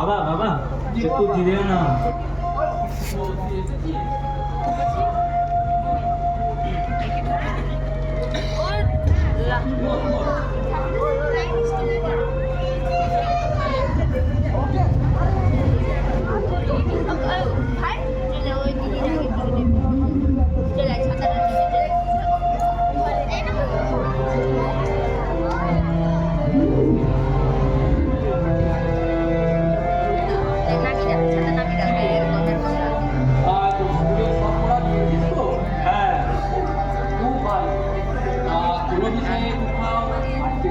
বাবা বাবা একটু জিরিয়ে না।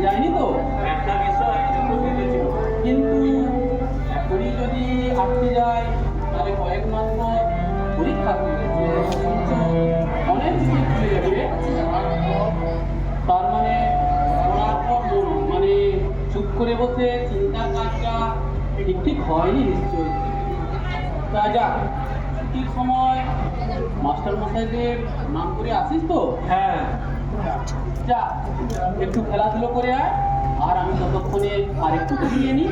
যায়নি তো একটা বিষয় কিন্তু এখনই যদি আটকে যায় তাহলে কয়েক মাস পর পরীক্ষা অনেক কিছু খুলে যাবে। তার মানে পড়ার পর মানে চুপ করে বসে চিন্তার কাজটা ঠিক ঠিক হয়নি নিশ্চয়ই। তা যাক, ছুটির সময় মাস্টার মশাইদের নাম করে আসিস তো? হ্যাঁ যা একটু খেলাধুলো করে আয়, আর আমি ততক্ষণে আর একটু খেলিয়ে নিই।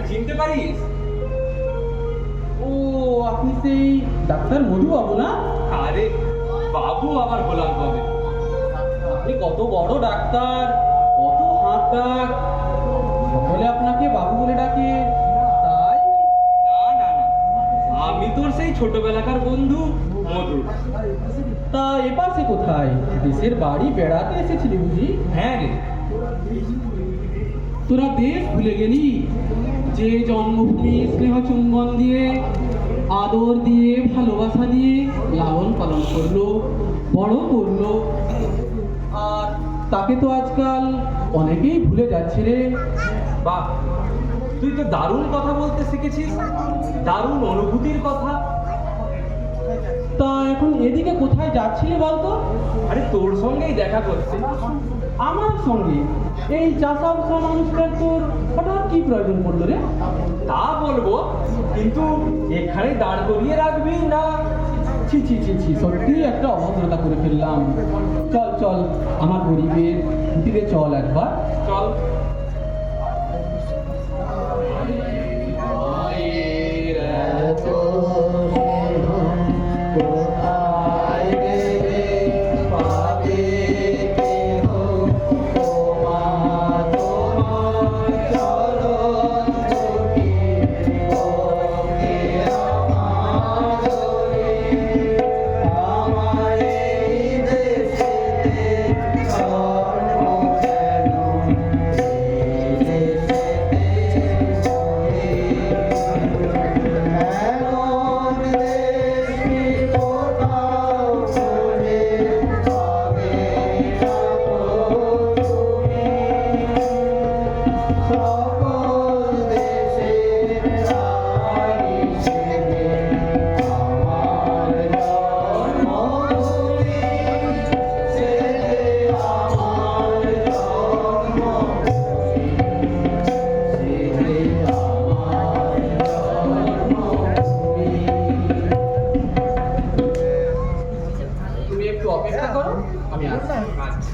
চিনতে পারিস? ও, আপনি সেই ডাক্তার মধু বাবু না? আরে বাবু আবার বললাম কবে? আপনি কত বড় ডাক্তার, কত হাত ডাক, সকলে আপনাকে বাবু বলে ডাকে। তাই না না না, আমি তোর সেই ছোটবেলাকার বন্ধু মধু। তা এবার সে কোথায়? দেশের বাড়ি বেড়াতে এসেছিলি বুঝি? হ্যাঁ রে, তোরা দেশ ভুলে গেলি? যে জন্মভূমি স্নেহ চুম্বন দিয়ে, আদর দিয়ে, ভালোবাসা দিয়ে লালন পালন করলো, বড় করলো, আর তাকে তো আজকাল অনেকেই ভুলে যাচ্ছে রে। বাহ, তুই তো দারুণ কথা বলতে শিখেছিস, দারুণ অনুভূতির কথা। তা এখন এদিকে কোথায় যাচ্ছিলি বলতো? আরে তোর সঙ্গেই দেখা করতে। আমার সঙ্গে? এই চাষা মানুষটার তোর হঠাৎ কি প্রয়োজন পড়লো রে? তা বলবো, কিন্তু এখানে দাঁড় করিয়ে রাখবি না? ছি ছি ছি ছি, সত্যি একটা অভদ্রতা করে ফেললাম। চল চল, আমার গরিবের কুটিরে চল একবার। চল। অপেক্ষা করো, আমি আসছি। আচ্ছা।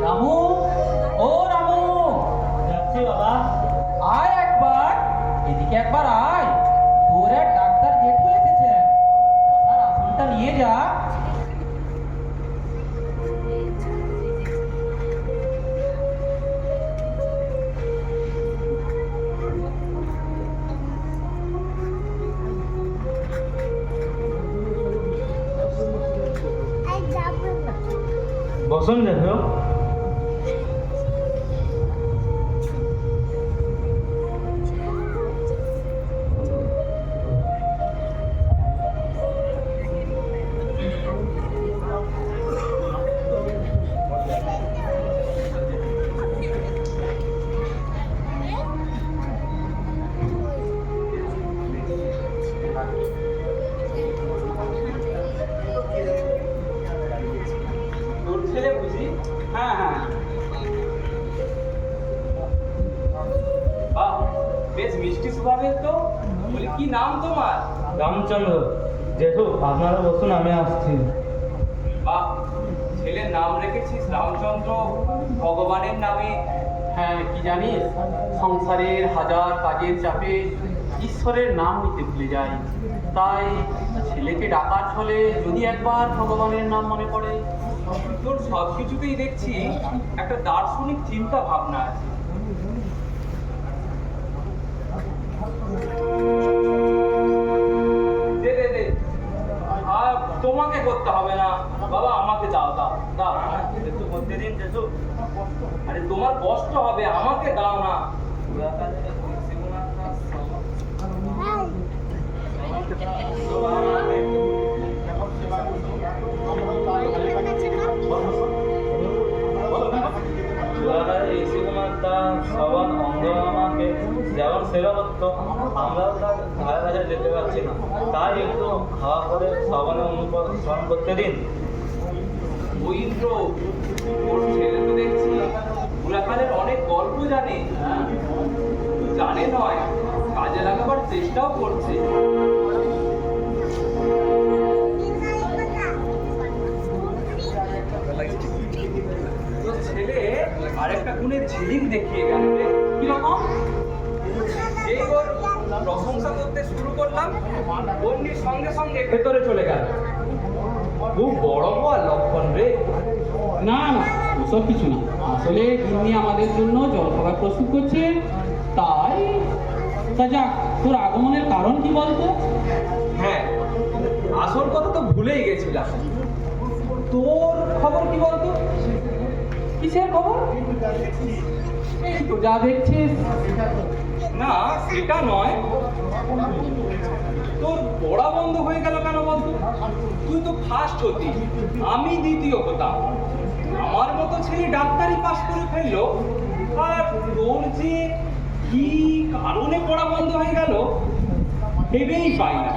রামু, ও রামু, যাচ্ছি বাবা। আয় একবার, এদিকে একবার আয়। তোর এক ডাক্তার জেঠু এসেছে, তার আসনটা নিয়ে যা। বসুন দেখো। তোর ছেলে বুঝি? হ্যাঁ হ্যাঁ, বাহ, বেশ মিষ্টি স্বভাবের তো। বলি কি নাম তোমার? রামচন্দ্র। জেঠু আপনারা বসুন, আমি আসছি। বাহ, ছেলের নাম রেখেছিস রামচন্দ্র, ভগবানের নামে। হ্যাঁ, কি জানিস, সংসারের হাজার কাজের চাপে ঈশ্বরের নাম নিতে ভুলে যাই। তাই ছেলেকে ডাকার ছলে যদি একবার ভগবানের নাম মনে পড়ে। তোর সব কিছুতেই দেখছি একটা দার্শনিক চিন্তা ভাবনা আছে। দে দে দে, আর তোমাকে করতে হবে না বাবা, আমাকে দাও দাও দাও। একটু করতে দিন জেঠু। আরে তোমার কষ্ট হবে, আমাকে দাও না। যেমন সেবা করতো, আমরাও তার ধারে ধারে যেতে পারছি না, তাই একটু খাওয়া করে শ্রবণে অনুসরণ করতে দিন। ইন্দ্র, ওর ছেলে তো দেখছি বুড়াকালের অনেক গল্প জানে। জানে নয়, কাজে লাগাবার চেষ্টাও করছে। তোর ছেলে আরেকটা গুণের ঝিলিক দেখিয়ে গেল রে। কিরকম? যেই ওর প্রশংসা করতে শুরু করলাম, অমনি সঙ্গে সঙ্গে ভেতরে চলে গেল। খুব বড় হওয়ার লক্ষণ রে। না না, ওসব কিছু না। আসলে গিন্নি আমাদের জন্য জলখাবার প্রস্তুত করছে, তাই। তা যাক, তোর আগমনের কারণ কি বলতো? হ্যাঁ, আসল কথা তো ভুলেই গেছিলাম। তোর খবর কি বলতো? কিসের খবর? এই তো যা দেখছিস। না, সেটা নয়। তোর পড়া বন্ধ হয়ে গেল কেন বলতো? তুই তো ফার্স্ট হতি, আমি দ্বিতীয় হতাম। আমার মতো ছেলে ডাক্তারি পাস করে ফেললো, আর তোর যে কি কারণে পড়া বন্ধ হয়ে গেল ভেবেই পাই না।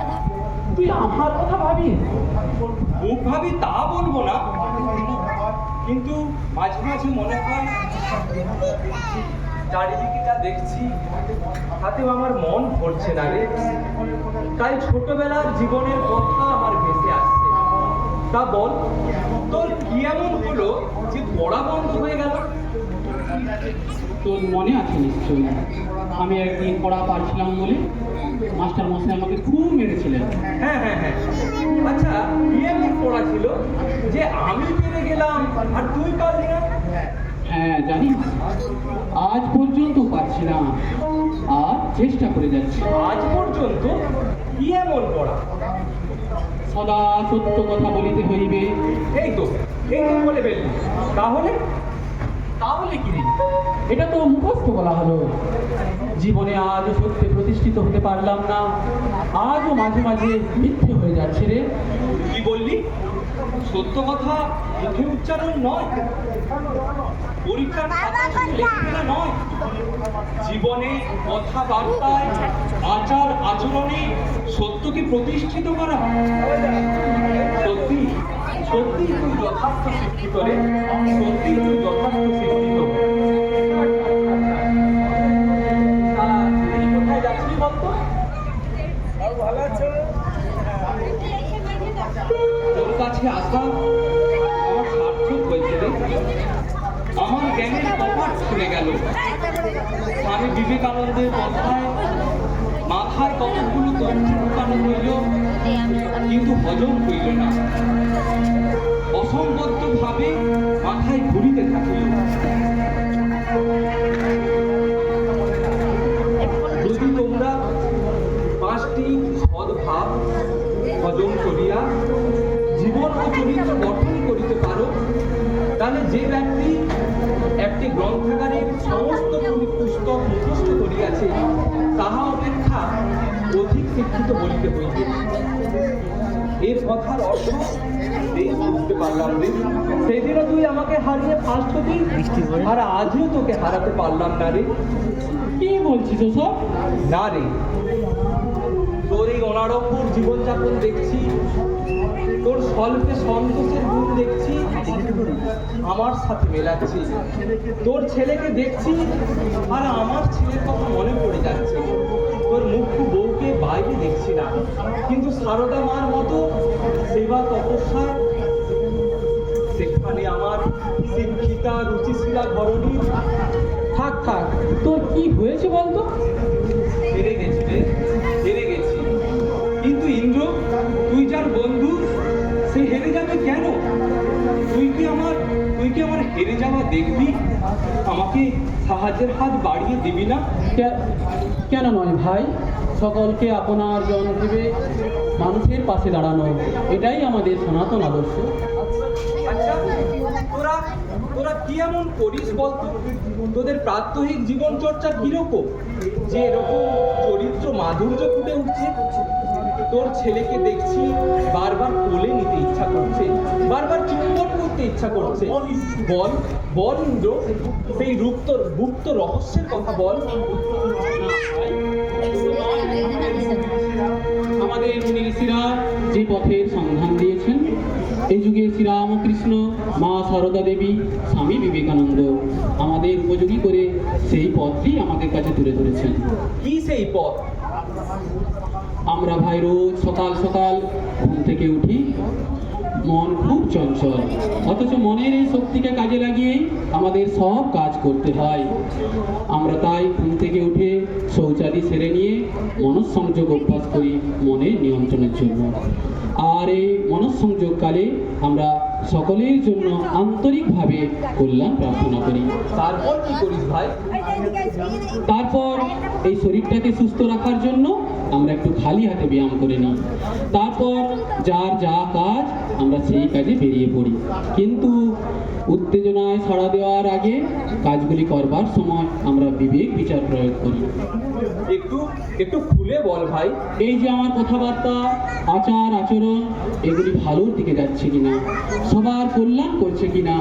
তুই আমার কথা ভাবিস? খুব ভাবি তা বলবো না, কিন্তু মাঝে মাঝে মনে হয় চারিদিকে যা দেখছি তাতেও আমার মন ভরছে না রে। তাই ছোটবেলার জীবনের কথা আমার ভেসে আসছে। তা বল, তোর কি এমন হলো যে পড়া বন্ধ হয়ে গেল? তোর মনে আছে নিশ্চয়ই, আমি একদিন পড়া পারছিলাম বলে মাস্টার মশাই আমাকে খুব মেরেছিলেন। হ্যাঁ হ্যাঁ হ্যাঁ, আচ্ছা কি এমন পড়া ছিল যে আমি পেরে গেলাম আর তুই পারলি না? হ্যাঁ জানিস, আজ পর্যন্ত পারছি না, আর চেষ্টা করে যাচ্ছি। আজ পর্যন্ত কি এমন পড়া? সদা সত্য কথা বলিতে হইবে। এই তো বলে ফেললি। তাহলে তাহলে কি রে? এটা তো মুখস্থ বলা হলো। জীবনে আজও সত্যে প্রতিষ্ঠিত হতে পারলাম না, আজও মাঝে মাঝে মিথ্যে হয়ে যাচ্ছে রে। কি বললি? সত্য কথা মুখে উচ্চারণ নয়, পরীক্ষার খাতায় শুধু লেখাপড়া নয়, জীবনে কথাবার্তায় আচার আচরণে সত্যকে প্রতিষ্ঠিত করা। সত্যি সত্যি তুই যথার্থ শিক্ষিত রে, সত্যি তুই যথার্থ শিক্ষিত। তুই কোথায় যাচ্ছিস বলতো? ভালো আছো? তোর কাছে আসা আমার সার্থক হয়েছে রে, আমার জ্ঞানের কপাট খুলে গেল। স্বামী বিবেকানন্দের কথায় মাথায় কতগুলো তথ্য ঢুকানো হইল, কিন্তু হজম হইল না, অসংবদ্ধ ভাবে মাথায় ঘুরিতে থাকিল। যদি তোমরা 5টি সদ্ভাব হজম করিয়া জীবন ও চরিত্র গঠন করিতে পারো, তাহলে যে ব্যক্তি একটি গ্রন্থাগারের সমস্ত পুস্তক মুখস্থ করিয়াছে তাহা অপেক্ষা অধিক শিক্ষিত বলিতে হইবে। এর কথার অর্থ বেশ বুঝতে পারলাম রে। সেদিনও তুই আমাকে হারিয়ে ফার্স্ট হতি, আর আজও তোকে হারাতে পারলাম না রে। কি বলছিস সব? না রে, তোর এই অনাড়ম্বর জীবনযাপন দেখছি, তোর স্বল্পে সন্তোষের গুণ দেখছি, আমার সাথে মেলাচ্ছি। তোর ছেলেকে দেখছি আর আমার ছেলের কথা মনে পড়ে যাচ্ছে। তোর মুখ্য বউকে বাইরে দেখছি না, কিন্তু সারদা মার মতো সেবা তপস্যা সেখানে আমার শিক্ষিতা রুচিশীলা ধরনী। থাক থাক, তোর কি হয়েছে বলতো? হেরে গেছি রে, হেরে গেছি। কিন্তু ইন্দ্র, তুই যার বন্ধু, সে হেরে যাবে কেন? তুই কি আমার হেরে যাওয়া দেখবি? আমাকে সাহায্যের হাত বাড়িয়ে দিবি না? কেন নয় ভাই, সকলকে আপনার জন ভেবে মানুষের পাশে দাঁড়ানো, এটাই আমাদের সনাতন আদর্শ। আচ্ছা, তোরা কি এমন করিস বলতো? তোদের প্রাত্যহিক জীবন চর্চা কিরকম যে এরকম চরিত্র মাধুর্য ফুটে উঠছে? তোর ছেলেকে দেখছি বারবার কোলে নিতে ইচ্ছা করছে, বারবার চুম্বন করতে ইচ্ছা করছে। বল বল ইন্দ্র, সেই গুপ্ত রহস্যের কথা বল। আমাদের মুনি ঋষিরা যে পথের সন্ধান দিয়েছেন, এই যুগে শ্রীরামকৃষ্ণ, মা সারদা দেবী, স্বামী বিবেকানন্দ আমাদের উপযোগী করে সেই পথটি আমাদের কাছে তুলে ধরেছেন। কি সেই পথ? আমরা ভাই রোজ সকাল সকাল ঘুম থেকে উঠি, মন খুব চঞ্চল, অথচ মনের এই শক্তিকে কাজে লাগিয়েই আমাদের সব কাজ করতে হয়। আমরা তাই ঘুম থেকে উঠে শৌচাদি সেরে নিয়ে মনঃসংযোগ অভ্যাস করি মনের নিয়ন্ত্রণের জন্য। আর এই মনঃসংযোগকালে আমরা সকলের জন্য আন্তরিকভাবে কল্যাণ প্রার্থনা করি। তারপর কি করিস ভাই? তারপর এই শরীরটাকে সুস্থ রাখার জন্য আমরা একটু খালি হাতে ব্যায়াম করে নিই। তারপর যার যা কাজ আমরা সেই কাজে বেরিয়ে পড়ি, কিন্তু উত্তেজনায় সাড়া দেওয়ার আগে কাজগুলি করবার সময় আমরা বিবেক বিচার প্রয়োগ করি। একটু খুলে বল ভাই। এই যে আমার কথাবার্তা, আচার আচরণ, এগুলি ভালোর দিকে যাচ্ছে কিনা, সবার কল্যাণ করছে কিনা,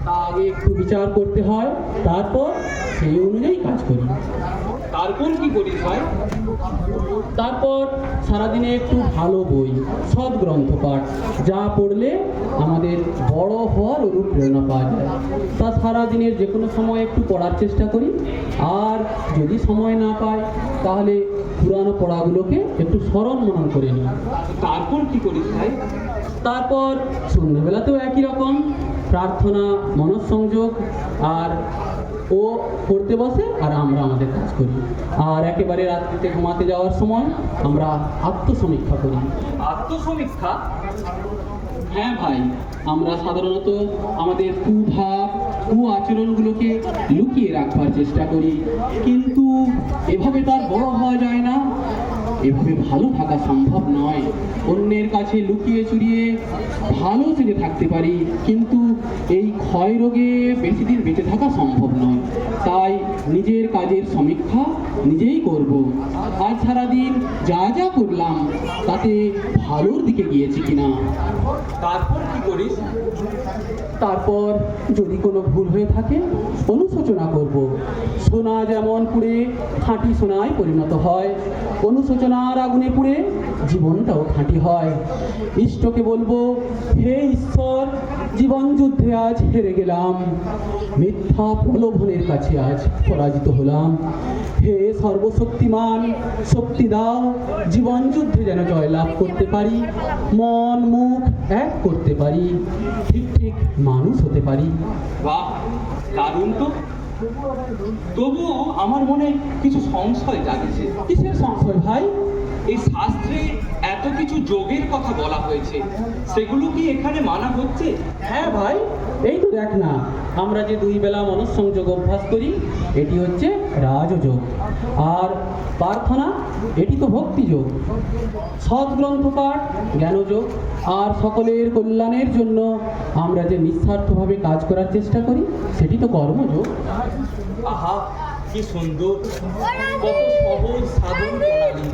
তা আগে একটু বিচার করতে হয়, তারপর সেই অনুযায়ী কাজ করি। তারপর কি করিস ভাই? তারপর সারাদিনে একটু ভালো বই, সৎ গ্রন্থ পাঠ, যা পড়লে আমাদের বড় হওয়ার অনুপ্রেরণা পাওয়া যায়, তা সারাদিনের যে কোনো সময় একটু পড়ার চেষ্টা করি। আর যদি সময় না পাই তাহলে পুরানো পড়াগুলোকে একটু স্মরণ মনন করে নিই। তারপর কি করিস ভাই? তারপর সন্ধ্যেবেলাতেও একই রকম প্রার্থনা, মনঃসংযোগ, আর ও পড়তে বসে আর আমরা আমাদের কাজ করি। আর একেবারে রাত্রিতে ঘুমাতে যাওয়ার সময় আমরা আত্মসমীক্ষা করি। আত্মসমীক্ষা? হ্যাঁ ভাই, আমরা সাধারণত আমাদের কুভাব, আচরণগুলোকে লুকিয়ে রাখবার চেষ্টা করি, কিন্তু এভাবে তার বড় হওয়া যায় না। এভাবে ভালো থাকা সম্ভব নয়। অন্যের কাছে লুকিয়ে চুরিয়ে ভালো সেজে থাকতে পারি, কিন্তু এই ক্ষয় রোগে বেশি দিন বেঁচে থাকা সম্ভব নয়। তাই নিজের কাজের সমীক্ষা নিজেই করব। আজ সারাদিন যা যা করলাম তাতে ভালোর দিকে গিয়েছে কিনা। তারপর কি করিস? তারপর যদি কোনো ভুল হয়ে থাকে অনুশোচনা করব। সোনা যেমন পুড়ে খাঁটি সোনায় পরিণত হয়, অনুশোচনার আগুনে পুড়ে জীবনটাও খাঁটি হয়। ইষ্টকে বলবো, হে ঈশ্বর, জীবন যুদ্ধে আজ হেরে গেলাম, মিথ্যা প্রলোভনের কাছে আজ পরাজিত হলাম। হে সর্বশক্তিমান, শক্তি দাও, জীবন যুদ্ধে যেন জয়লাভ করতে পারি, মন মুখ এক করতে পারি, ঠিক ঠিক মানুষ হতে পারি। বাহ, দারুণ তো। তবুও আমার মনে কিছু সংশয় জাগছে। কিসের সংশয় ভাই? এই শাস্ত্রে এত কিছু যোগের কথা বলা হয়েছে, সেগুলো কি এখানে মানা হচ্ছে? হ্যাঁ ভাই, এই তো দেখ না, আমরা যে 2 বেলা মনঃসংযোগ অভ্যাস করি, এটি হচ্ছে রাজযোগ। আর প্রার্থনা, এটি তো ভক্তিযোগ। সৎগ্রন্থ পাঠ জ্ঞানযোগ। আর সকলের কল্যাণের জন্য আমরা যে নিঃস্বার্থভাবে কাজ করার চেষ্টা করি, সেটি তো কর্মযোগ। আহা, কি সুন্দর, কত সহজ সাধন প্রণালী।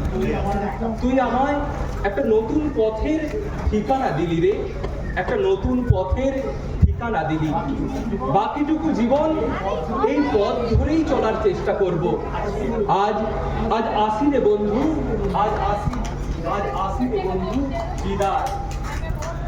তুই আমায় একটা নতুন পথের ঠিকানা দিলি রে, একটা নতুন পথের ঠিকানা দিলি। বাকিটুকু জীবন এই পথ ধরেই চলার চেষ্টা করব। আজ আজ আসি রে বন্ধু, আজ আসি রে বন্ধু, বিদায়।